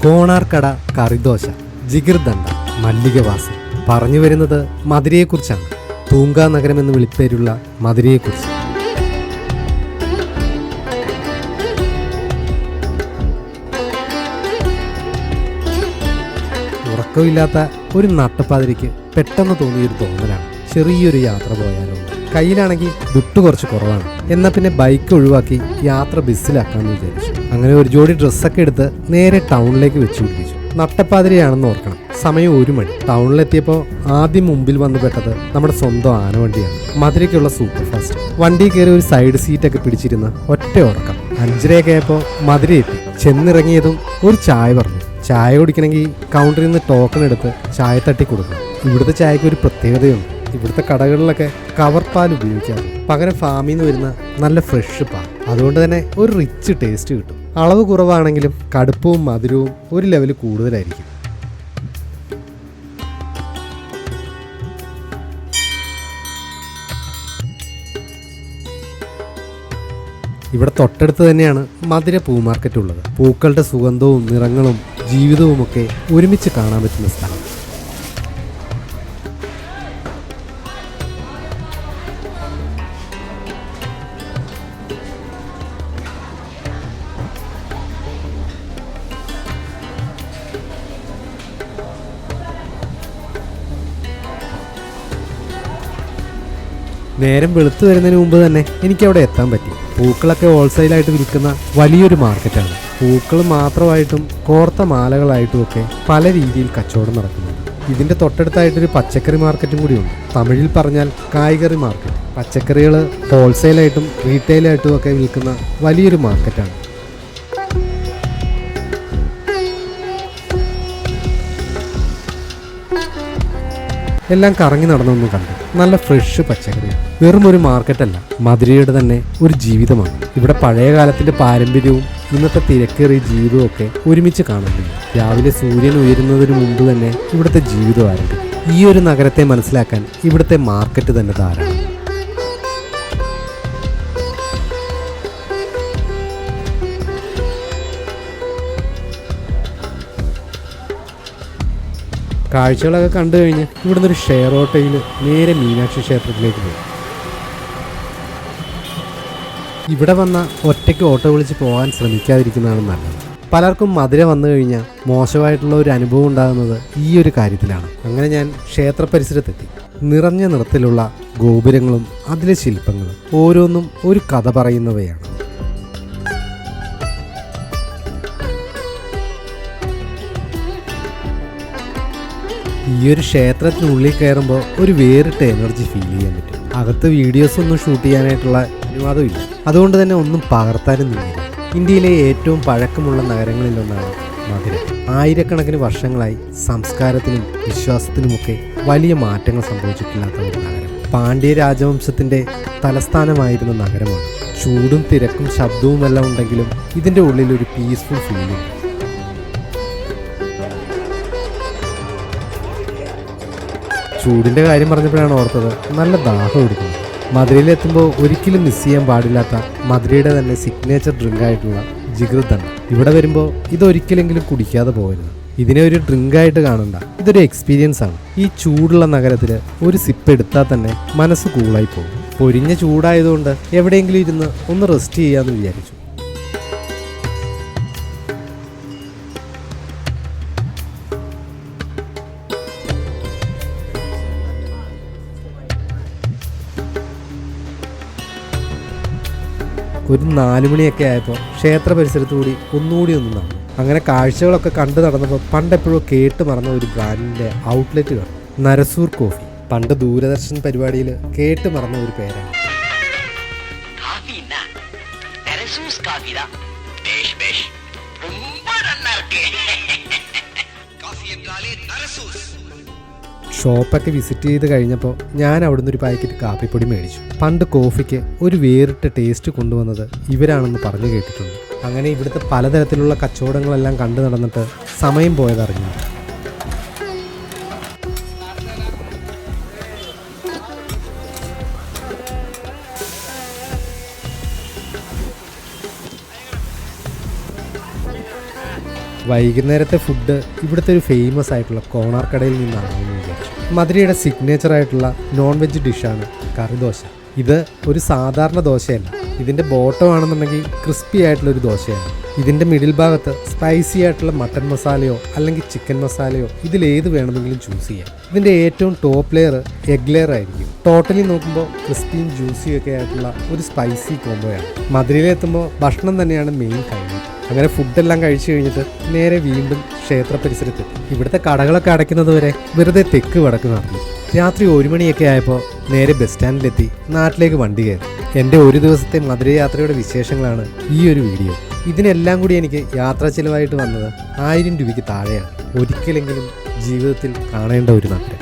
കോണാർക്കട കറിദോശ, ജിഗിർദണ്ഡ, മല്ലികവാസം. പറഞ്ഞു വരുന്നത് മധുരയെക്കുറിച്ചാണ്. തൂങ്കാ നഗരം എന്ന് വിളിപ്പേരുള്ള മധുരയെക്കുറിച്ച്. ഉറക്കമില്ലാത്ത ഒരു നട്ടപ്പാതിരിക്ക് പെട്ടെന്ന് തോന്നിയൊരു തോന്നലാണ് ചെറിയൊരു യാത്ര പോയാലോ. കയ്യിലാണെങ്കിൽ ദുട്ട് കുറച്ച് കുറവാണ്. എന്നാൽ പിന്നെ ബൈക്ക് ഒഴിവാക്കി യാത്ര ബസ്സിലാക്കാമെന്ന് വിചാരിച്ചു. അങ്ങനെ ഒരു ജോഡി ഡ്രസ്സൊക്കെ എടുത്ത് നേരെ ടൗണിലേക്ക് വെച്ച് പിടിപ്പിച്ചു. നട്ടപ്പാതിരിയാണെന്ന് ഓർക്കണം. സമയം 1 മണി. ടൗണിലെത്തിയപ്പോൾ ആദ്യം മുമ്പിൽ വന്നു പെട്ടത് നമ്മുടെ സ്വന്തം ആനവണ്ടിയാണ്. മധുരയ്ക്കുള്ള സൂപ്പർ ഫാസ്റ്റ്. വണ്ടി കയറി ഒരു സൈഡ് സീറ്റൊക്കെ പിടിച്ചിരുന്ന് ഒറ്റ ഉറക്കം. 5:30 ആയപ്പോൾ മധുര എത്തി. ചെന്നിറങ്ങിയതും ഒരു ചായ പറഞ്ഞു. ചായ കുടിക്കണമെങ്കിൽ കൗണ്ടറിൽ നിന്ന് ടോക്കൺ എടുത്ത് ചായ തട്ടി കൊടുക്കണം. ഇവിടുത്തെ ചായക്ക് ഒരു പ്രത്യേകതയുണ്ട്. ഇവിടുത്തെ കടകളിലൊക്കെ കവർ പാൽ ഉപയോഗിക്കാറ്. പകരം ഫാമിൽ നിന്ന് വരുന്ന നല്ല ഫ്രഷ് പാൽ. അതുകൊണ്ട് തന്നെ ഒരു റിച്ച് ടേസ്റ്റ് കിട്ടും. അളവ് കുറവാണെങ്കിലും കടുപ്പവും മധുരവും ഒരു ലെവൽ കൂടുതലായിരിക്കും. ഇവിടെ തൊട്ടടുത്ത് തന്നെയാണ് മധുര പൂ മാർക്കറ്റ് ഉള്ളത്. പൂക്കളുടെ സുഗന്ധവും നിറങ്ങളും ജീവിതവുമൊക്കെ ഒരുമിച്ച് കാണാൻ പറ്റുന്ന സ്ഥലം. നേരം വെളുത്തു വരുന്നതിന് മുമ്പ് തന്നെ എനിക്കവിടെ എത്താൻ പറ്റി. പൂക്കളൊക്കെ ഹോൾസെയിലായിട്ട് വിൽക്കുന്ന വലിയൊരു മാർക്കറ്റാണ്. പൂക്കൾ മാത്രമായിട്ടും കോർത്ത മാലകളായിട്ടും ഒക്കെ പല രീതിയിൽ കച്ചവടം നടക്കുന്നുണ്ട്. ഇതിൻ്റെ തൊട്ടടുത്തായിട്ടൊരു പച്ചക്കറി മാർക്കറ്റും കൂടിയുണ്ട്. തമിഴിൽ പറഞ്ഞാൽ കായ്കറി മാർക്കറ്റ്. പച്ചക്കറികൾ ഹോൾസെയിലായിട്ടും റീറ്റെയിലായിട്ടും ഒക്കെ വിൽക്കുന്ന വലിയൊരു മാർക്കറ്റാണ്. എല്ലാം കറങ്ങി നടന്നൊന്നും കണ്ടു. നല്ല ഫ്രഷ് പച്ചക്കറി. വെറും ഒരു മാർക്കറ്റല്ല, മധുരയുടെ തന്നെ ഒരു ജീവിതമാണ്. ഇവിടെ പഴയ കാലത്തിന്റെ പാരമ്പര്യവും ഇന്നത്തെ തിരക്കേറിയ ജീവിതവും ഒക്കെ ഒരുമിച്ച് കാണുന്നുണ്ട്. രാവിലെ സൂര്യൻ ഉയരുന്നതിന് മുമ്പ് തന്നെ ഇവിടുത്തെ ജീവിതം ആരംഭിക്കും. ഈ ഒരു നഗരത്തെ മനസ്സിലാക്കാൻ ഇവിടുത്തെ മാർക്കറ്റ് തന്നെ ധാരാളം. കാഴ്ചകളൊക്കെ കണ്ടു കഴിഞ്ഞ് ഇവിടുന്ന് ഒരു ഷെയർ ഓട്ടോയിൽ നേരെ മീനാക്ഷി ക്ഷേത്രത്തിലേക്ക് പോയി. ഇവിടെ വന്ന ഒറ്റയ്ക്ക് ഓട്ടോ വിളിച്ച് പോകാൻ ശ്രമിക്കാതിരിക്കുന്നതാണ് നല്ലത്. പലർക്കും മധുര വന്നു കഴിഞ്ഞാൽ മോശമായിട്ടുള്ള ഒരു അനുഭവം ഉണ്ടാകുന്നത് ഈ ഒരു കാര്യത്തിലാണ്. അങ്ങനെ ഞാൻ ക്ഷേത്ര പരിസരത്തെത്തി. നിറഞ്ഞ നിറത്തിലുള്ള ഗോപുരങ്ങളും അതിലെ ശില്പങ്ങളും ഓരോന്നും ഒരു കഥ പറയുന്നവയാണ്. ഈ ഒരു ക്ഷേത്രത്തിനുള്ളിൽ കയറുമ്പോൾ ഒരു വേറിട്ട എനർജി ഫീൽ ചെയ്യാൻ പറ്റും. അകത്ത് വീഡിയോസ് ഒന്നും ഷൂട്ട് ചെയ്യാനായിട്ടുള്ള അനുവാദമില്ല. അതുകൊണ്ട് തന്നെ ഒന്നും പകർത്താനും നിന്നില്ല. ഇന്ത്യയിലെ ഏറ്റവും പഴക്കമുള്ള നഗരങ്ങളിലൊന്നാണ് മധുര. ആയിരക്കണക്കിന് വർഷങ്ങളായി സംസ്കാരത്തിനും വിശ്വാസത്തിനുമൊക്കെ വലിയ മാറ്റങ്ങൾ സംഭവിച്ചിട്ടില്ലാത്ത ഒരു നഗരം. പാണ്ഡ്യ രാജവംശത്തിൻ്റെ തലസ്ഥാനമായിരുന്ന നഗരമാണ്. ചൂടും തിരക്കും ശബ്ദവും എല്ലാം ഉണ്ടെങ്കിലും ഇതിൻ്റെ ഉള്ളിൽ ഒരു പീസ്ഫുൾ ഫീലിംഗ്. ചൂടിൻ്റെ കാര്യം പറഞ്ഞപ്പോഴാണ് ഓർത്തത്, നല്ല ദാഹം എടുക്കുന്നു. മധുരയിലെത്തുമ്പോൾ ഒരിക്കലും മിസ് ചെയ്യാൻ പാടില്ലാത്ത മധുരയുടെ തന്നെ സിഗ്നേച്ചർ ഡ്രിങ്ക് ആയിട്ടുള്ള ജിഗിർദണ്ഡ. ഇവിടെ വരുമ്പോൾ ഇതൊരിക്കലെങ്കിലും കുടിക്കാതെ പോകരുത്. ഇതിനെ ഒരു ഡ്രിങ്കായിട്ട് കാണണ്ട, ഇതൊരു എക്സ്പീരിയൻസ് ആണ്. ഈ ചൂടുള്ള നഗരത്തിൽ ഒരു സിപ്പ് എടുത്താൽ തന്നെ മനസ്സ് കൂളായി പോകും. പൊരിഞ്ഞ ചൂടായതുകൊണ്ട് എവിടെയെങ്കിലും ഇരുന്ന് ഒന്ന് റെസ്റ്റ് ചെയ്യാമെന്ന് വിചാരിച്ചു. ഒരു 4 മണിയൊക്കെ ആയപ്പോൾ ക്ഷേത്ര പരിസരത്തു കൂടി ഒന്നുകൂടി നടന്നു. അങ്ങനെ കാഴ്ചകളൊക്കെ കണ്ടു നടന്നപ്പോൾ പണ്ടെപ്പോഴും കേട്ട് മറന്ന ഒരു ബ്രാൻഡിൻ്റെ ഔട്ട്ലെറ്റ് കാണും. നരസൂർ കോഫി. പണ്ട് ദൂരദർശൻ പരിപാടിയിൽ കേട്ട് മറന്ന ഒരു പേരാണ്. ഷോപ്പൊക്കെ വിസിറ്റ് ചെയ്ത് കഴിഞ്ഞപ്പോൾ ഞാൻ അവിടുന്ന് ഒരു പാക്കറ്റ് കാപ്പിപ്പൊടി മേടിച്ചു. പണ്ട് കോഫിക്ക് ഒരു വേറിട്ട ടേസ്റ്റ് കൊണ്ടുവന്നത് ഇവരാണെന്ന് പറഞ്ഞു കേട്ടിട്ടുണ്ട്. അങ്ങനെ ഇവിടുത്തെ പലതരത്തിലുള്ള കച്ചവടങ്ങളെല്ലാം കണ്ടു നടന്നിട്ട് സമയം പോയതറിഞ്ഞു. വൈകുന്നേരത്തെ ഫുഡ് ഇവിടുത്തെ ഒരു ഫേമസ് ആയിട്ടുള്ള കോണാർ കടയിൽ നിന്നാണെന്ന് വിചാരിച്ചു. മധുരയുടെ സിഗ്നേച്ചർ ആയിട്ടുള്ള നോൺ വെജ് ഡിഷാണ് കറിദോശ. ഇത് ഒരു സാധാരണ ദോശയല്ല. ഇതിൻ്റെ ബോട്ടം ആണെന്നുണ്ടെങ്കിൽ ക്രിസ്പി ആയിട്ടുള്ളൊരു ദോശയാണ്. ഇതിൻ്റെ മിഡിൽ ഭാഗത്ത് സ്പൈസി ആയിട്ടുള്ള മട്ടൻ മസാലയോ അല്ലെങ്കിൽ ചിക്കൻ മസാലയോ ഇതിലേത് വേണമെങ്കിലും ചൂസ് ചെയ്യാം. ഇതിൻ്റെ ഏറ്റവും ടോപ്പ് ലെയർ എഗ് ലെയർ ആയിരിക്കും. ടോട്ടലി നോക്കുമ്പോൾ ക്രിസ്പിയും ജ്യൂസിയും ഒക്കെ ആയിട്ടുള്ള ഒരു സ്പൈസി കോംബോയാണ്. മധുരയിലെത്തുമ്പോൾ ഭക്ഷണം തന്നെയാണ് മെയിൻ ഹൈലൈറ്റ്. അങ്ങനെ ഫുഡെല്ലാം കഴിച്ചു കഴിഞ്ഞിട്ട് നേരെ വീണ്ടും ക്ഷേത്ര പരിസരത്തെത്തി. ഇവിടുത്തെ കടകളൊക്കെ അടയ്ക്കുന്നത് വരെ വെറുതെ തെക്ക് വടക്ക് നടന്നു. രാത്രി 1 മണിയൊക്കെ ആയപ്പോൾ നേരെ ബസ് സ്റ്റാൻഡിലെത്തി നാട്ടിലേക്ക് വണ്ടി കയറി. എൻ്റെ ഒരു ദിവസത്തെ മധുര യാത്രയുടെ വിശേഷങ്ങളാണ് ഈ ഒരു വീഡിയോ. ഇതിനെല്ലാം കൂടി എനിക്ക് യാത്രാ ചിലവായിട്ട് വന്നത് 1000 രൂപയ്ക്ക് താഴെയാണ്. ഒരിക്കലെങ്കിലും ജീവിതത്തിൽ കാണേണ്ട ഒരു നഗരം.